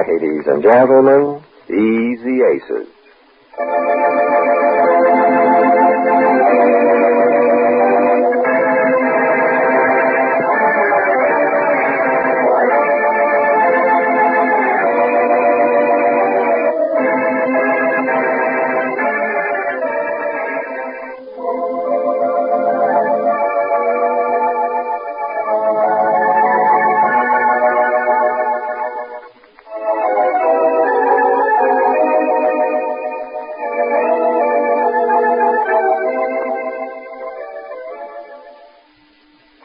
Ladies and gentlemen, Easy Aces.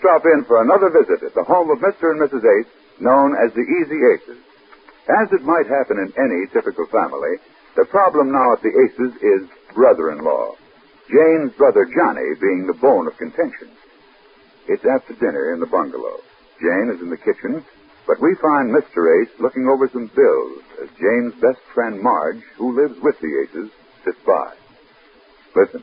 Drop in for another visit at the home of Mr. and Mrs. Ace, known as the Easy Aces. As it might happen in any typical family, the problem now at the Aces is brother-in-law, Jane's brother Johnny being the bone of contention. It's after dinner in the bungalow. Jane is in the kitchen, but we find Mr. Ace looking over some bills as Jane's best friend Marge, who lives with the Aces, sits by. Listen.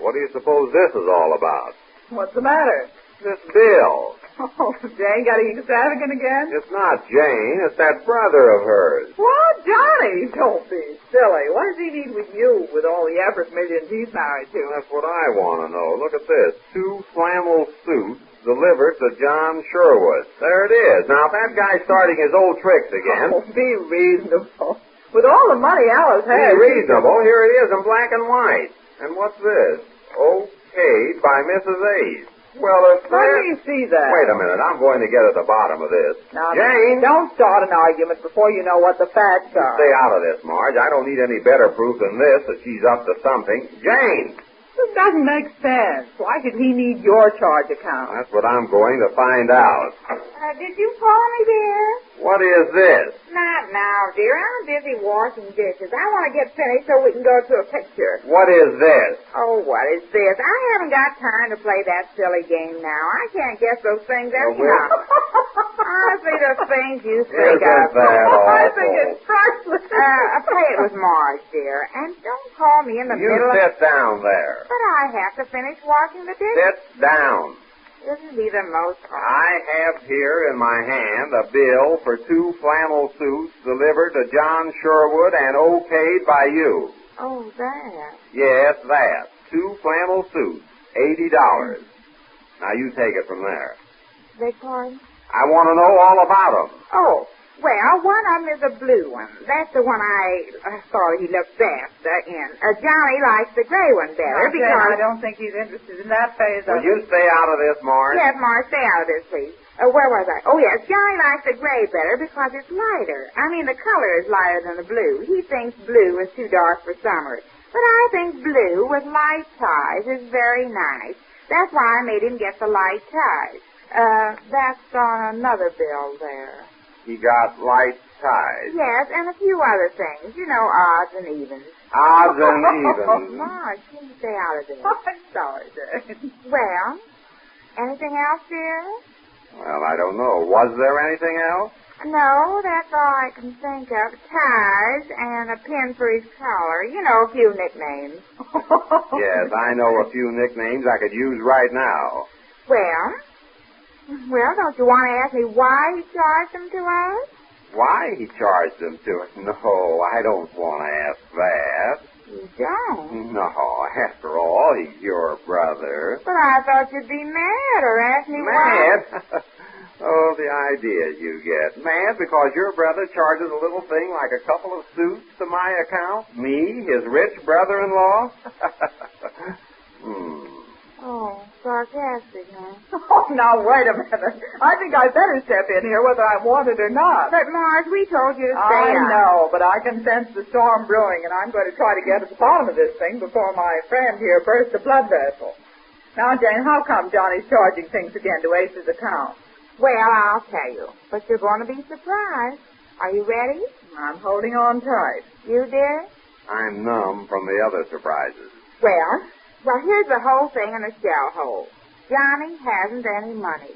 What do you suppose this is all about? What's the matter? This bill. Oh, Jane got extravagant again? It's not Jane. It's that brother of hers. What? Johnny? Don't be silly. What does he need with you with all the effort millions he's married to? That's what I want to know. Look at this. 2 flannel suits delivered to John Sherwood. There it is. Now, if that guy's starting his old tricks again... Oh, be reasonable. With all the money Alice has... Be reasonable. Here it is in black and white. And what's this? Okayed by Mrs. Ace. Well, if Let me see that. Wait a minute. I'm going to get at the bottom of this. Now, Jane! Don't start an argument before you know what the facts are. Stay out of this, Marge. I don't need any better proof than this that she's up to something. Jane! This doesn't make sense. Why should he need your charge account? That's what I'm going to find out. Did you call me, dear? What is this? Not now, dear. I'm busy washing dishes. I want to get finished so we can go to a picture. What is this? Oh, what is this? I haven't got time to play that silly game now. I can't guess those things anyhow. Honestly, the things you think Isn't of. that I think awful? it's priceless. Play it with Marge, dear. And don't call me in the You middle sit down there. But I have to finish washing the dishes. Sit down. Isn't he the most... I have here in my hand a bill for 2 flannel suits delivered to John Sherwood and okayed by you. Oh, that. Yes, that. 2 flannel suits, $80. Now you take it from there. Beg pardon? I want to know all about them. Oh, well, one of them is a blue one. That's the one I thought he looked best in. Johnny likes the gray one better because... I don't think he's interested in that phase Will of you stay out of this, Marge? Yes, Marge, stay out of this, please. Where was I? Oh, yes, Johnny likes the gray better because it's lighter. I mean, the color is lighter than the blue. He thinks blue is too dark for summer. But I think blue with light ties is very nice. That's why I made him get the light ties. That's on another bill there. He got light ties. Yes, and a few other things. You know, odds and evens. Odds and evens. Marge, can you stay out of this? I'm sorry, Jane. Well, anything else, dear? Well, I don't know. Was there anything else? No, that's all I can think of. Ties and a pin for his collar. You know, a few nicknames. Yes, I know a few nicknames I could use right now. Well, don't you want to ask me why he charged them to us? Why he charged them to it? No, I don't want to ask that. You don't? No, after all, he's your brother. But I thought you'd be mad or ask me why. Mad? Oh, the idea you get. Mad because your brother charges a little thing like a couple of suits to my account? Me, his rich brother-in-law? Oh, sarcastic, huh? Oh, now, wait a minute. I think I'd better step in here whether I want it or not. But, Marge, we told you to stay I out. know, but I can sense the storm brewing, and I'm going to try to get to the bottom of this thing before my friend here bursts a blood vessel. Now, Jane, how come Johnny's charging things again to Ace's account? Well, I'll tell you. But you're going to be surprised. Are you ready? I'm holding on tight. You, dear? I'm numb from the other surprises. Well, here's the whole thing in a shell hole. Johnny hasn't any money.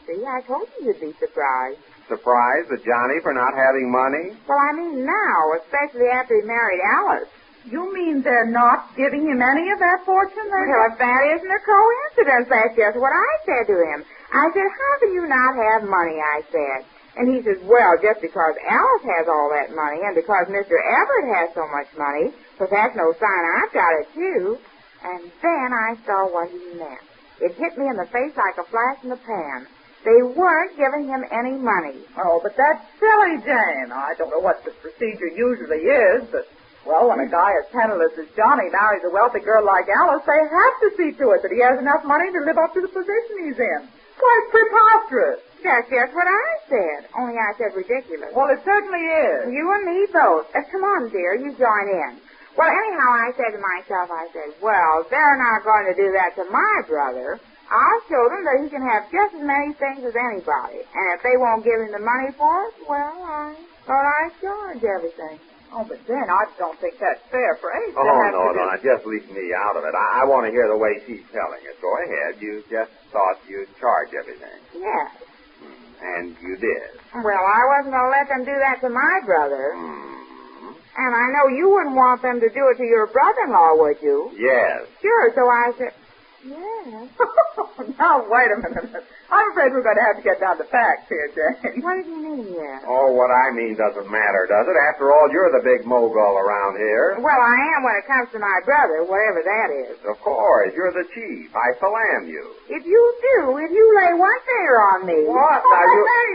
See, I told you you'd be surprised. Surprised at Johnny for not having money? Well, I mean now, especially after he married Alice. You mean they're not giving him any of that fortune? Well, if that isn't a coincidence, that's just what I said to him. I said, how can you not have money, I said. And he says, well, just because Alice has all that money and because Mr. Everett has so much money, but that's no sign I've got it too. And then I saw what he meant. It hit me in the face like a flash in the pan. They weren't giving him any money. Oh, but that's silly, Jane. I don't know what the procedure usually is, but, well, when a guy as penniless as Johnny marries a wealthy girl like Alice, they have to see to it that he has enough money to live up to the position he's in. Why, it's preposterous. That's just what I said, only I said ridiculous. Well, it certainly is. You and me both. Come on, dear, you join in. Well, anyhow, I said to myself, well, they're not going to do that to my brother. I'll show them that he can have just as many things as anybody. And if they won't give him the money for it, well, I thought I'd charge everything. Oh, but then I don't think that's fair for Ace. Oh, no, just leave me out of it. I want to hear the way she's telling it. Go ahead. You just thought you'd charge everything. Yes. And you did. Well, I wasn't going to let them do that to my brother. And I know you wouldn't want them to do it to your brother-in-law, would you? Yes. Sure, so I said, yes. Now, wait a minute. I'm afraid we're going to have to get down to facts here, Jane. What do you mean, yes? Oh, what I mean doesn't matter, does it? After all, you're the big mogul around here. Well, I am when it comes to my brother, whatever that is. Of course. You're the chief. I salam you. If you lay one finger on me. What? Now,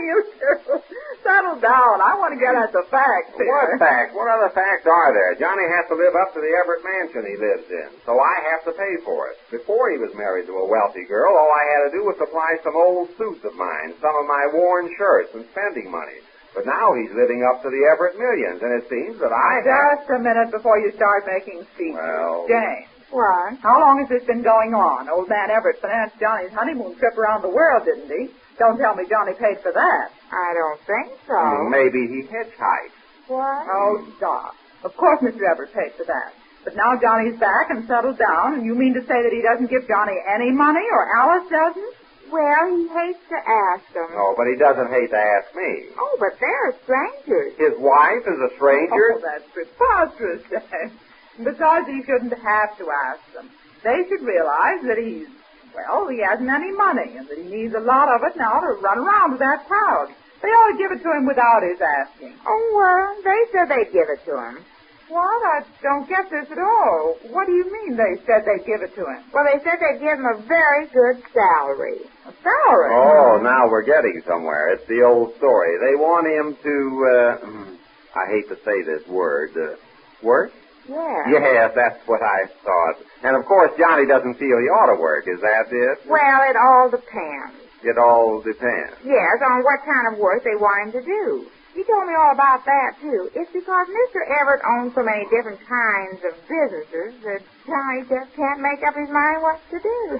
you two. Settle down. I want to get at the facts here. What facts? What other facts are there? Johnny has to live up to the Everett mansion he lives in, so I have to pay for it. Before he was married to a wealthy girl, all I had to do was supply some old suits of mine, some of my worn shirts, and spending money. But now he's living up to the Everett millions, and it seems that I Just a minute before you start making speeches. Well... Jane. What? How long has this been going on? Old man Everett financed Johnny's honeymoon trip around the world, didn't he? Don't tell me Johnny paid for that. I don't think so. Maybe he hitchhiked. What? Oh, stop. Of course Mr. Everett paid for that. But now Johnny's back and settled down, and you mean to say that he doesn't give Johnny any money, or Alice doesn't? Well, he hates to ask them. Oh, but he doesn't hate to ask me. Oh, but they're strangers. His wife is a stranger? Oh, that's preposterous, Dave. Besides, he shouldn't have to ask them. They should realize that he hasn't any money, and that he needs a lot of it now to run around with that crowd. They ought to give it to him without his asking. Oh, well, they said they'd give it to him. What? I don't get this at all. What do you mean they said they'd give it to him? Well, they said they'd give him a very good salary. A salary? Oh, now we're getting somewhere. It's the old story. They want him to, I hate to say this word, work? Yeah. Yes, that's what I thought. And, of course, Johnny doesn't feel he ought to work. Is that it? Well, it all depends. It all depends. Yes, on what kind of work they want him to do. He told me all about that, too. It's because Mr. Everett owns so many different kinds of businesses that Johnny just can't make up his mind what to do.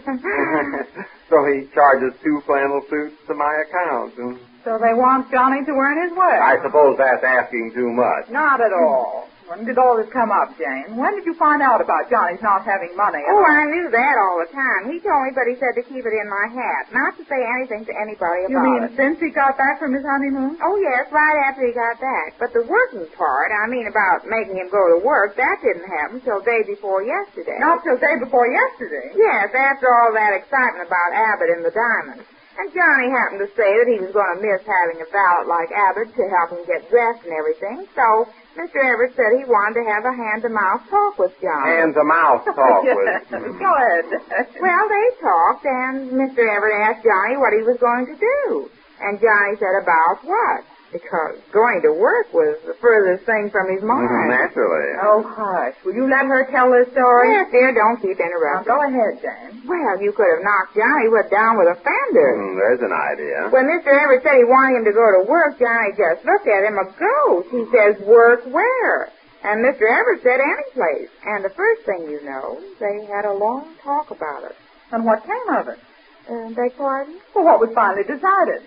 So he charges 2 flannel suits to my account. So they want Johnny to earn his way? I suppose that's asking too much. Not at all. When did all this come up, Jane? When did you find out about Johnny's not having money? Oh, I knew that all the time. He told me, but he said to keep it in my hat, not to say anything to anybody about it. You mean since he got back from his honeymoon? Oh, yes, right after he got back. But the working part, about making him go to work, that didn't happen till day before yesterday. Not till day before yesterday? Yes, after all that excitement about Abbott and the diamonds. And Johnny happened to say that he was going to miss having a valet like Abbott to help him get dressed and everything, so Mr. Everett said he wanted to have a hand-to-mouth talk with Johnny. Hand-to-mouth talk yes. with... Go ahead. Well, they talked, and Mr. Everett asked Johnny what he was going to do. And Johnny said, about what? Because going to work was the furthest thing from his mind. Naturally. Oh, hush. Will you let her tell this story? Yes, dear, don't keep interrupting. Now, go ahead, Jane. Well, you could have knocked Johnny down with a fender. There's an idea. When Mr. Everett said he wanted him to go to work, Johnny just looked at him a ghost. He says, work where? And Mr. Everett said any place. And the first thing you know, they had a long talk about it. And what came of it? Beg pardon? Well, what was finally decided?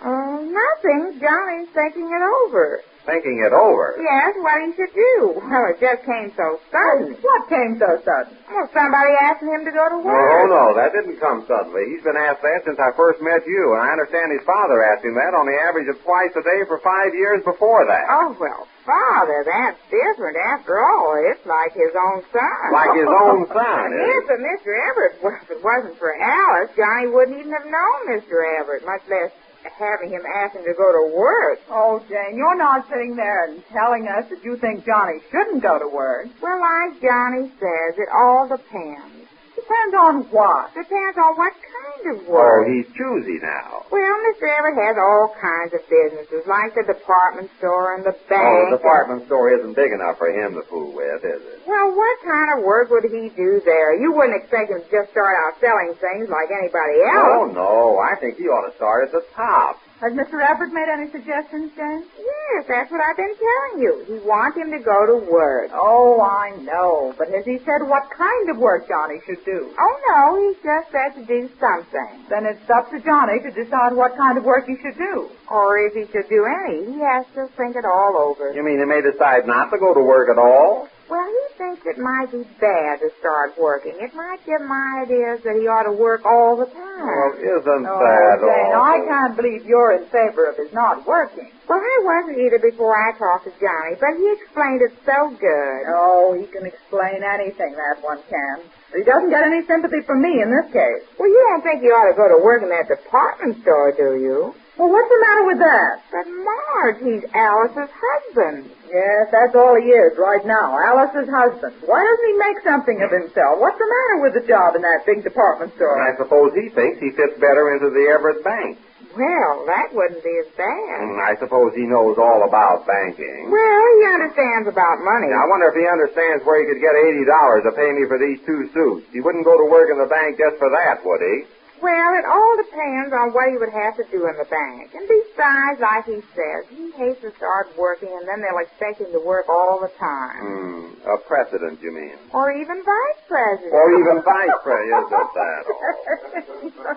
Nothing. Johnny's thinking it over. Thinking it over? Yes, what he should do. Well, it just came so sudden. What came so sudden? Well, somebody asking him to go to work. Oh, no, that didn't come suddenly. He's been asked that since I first met you, and I understand his father asked him that on the average of twice a day for 5 years before that. Oh, well, Father, that's different. After all, it's like his own son. Like his own son, Yes, but Mr. Everett, well, if it wasn't for Alice, Johnny wouldn't even have known Mr. Everett, much less having him ask him to go to work. Oh, Jane, you're not sitting there and telling us that you think Johnny shouldn't go to work. Well, like Johnny says, it all depends. Depends on what? Depends on what kind of Oh, work. he's choosy now. Well, Mr. Everett has all kinds of businesses, like the department store and the bank. Oh, the department store isn't big enough for him to fool with, is it? Well, what kind of work would he do there? You wouldn't expect him to just start out selling things like anybody Oh, else. no. I think he ought to start at the top. Has Mr. Everett made any suggestions, Jane? Yes, that's what I've been telling you. He wants him to go to work. Oh, I know. But has he said what kind of work Johnny should do? Oh, no, he just said to do something. Then it's up to Johnny to decide what kind of work he should do. Or if he should do any, he has to think it all over. You mean he may decide not to go to work at all? Well, he thinks it might be bad to start working. It might give him ideas that he ought to work all the time. Well, isn't Oh, that Jane, all? I can't believe you're in favor of his not working. Well, I wasn't either before I talked to Johnny, but he explained it so good. Oh, he can explain anything, that one can. But he doesn't get any sympathy from me in this case. Well, you don't think he ought to go to work in that department store, do you? Well, what's the matter with that? But, Marge, he's Alice's husband. Yes, that's all he is right now, Alice's husband. Why doesn't he make something of himself? What's the matter with the job in that big department store? I suppose he thinks he fits better into the Everett Bank. Well, that wouldn't be as bad. I suppose he knows all about banking. Well, he understands about money. Now, I wonder if he understands where he could get $80 to pay me for these 2 suits. He wouldn't go to work in the bank just for that, would he? Well, it all depends on what he would have to do in the bank. And besides, like he says, he hates to start working, and then they'll expect him to work all the time. A precedent, you mean? Or even vice president. Or even vice president, isn't that all?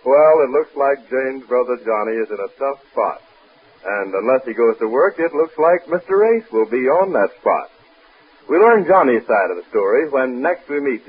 Well, it looks like Jane's brother Johnny is in a tough spot. And unless he goes to work, it looks like Mr. Ace will be on that spot. We learn Johnny's side of the story when next we meet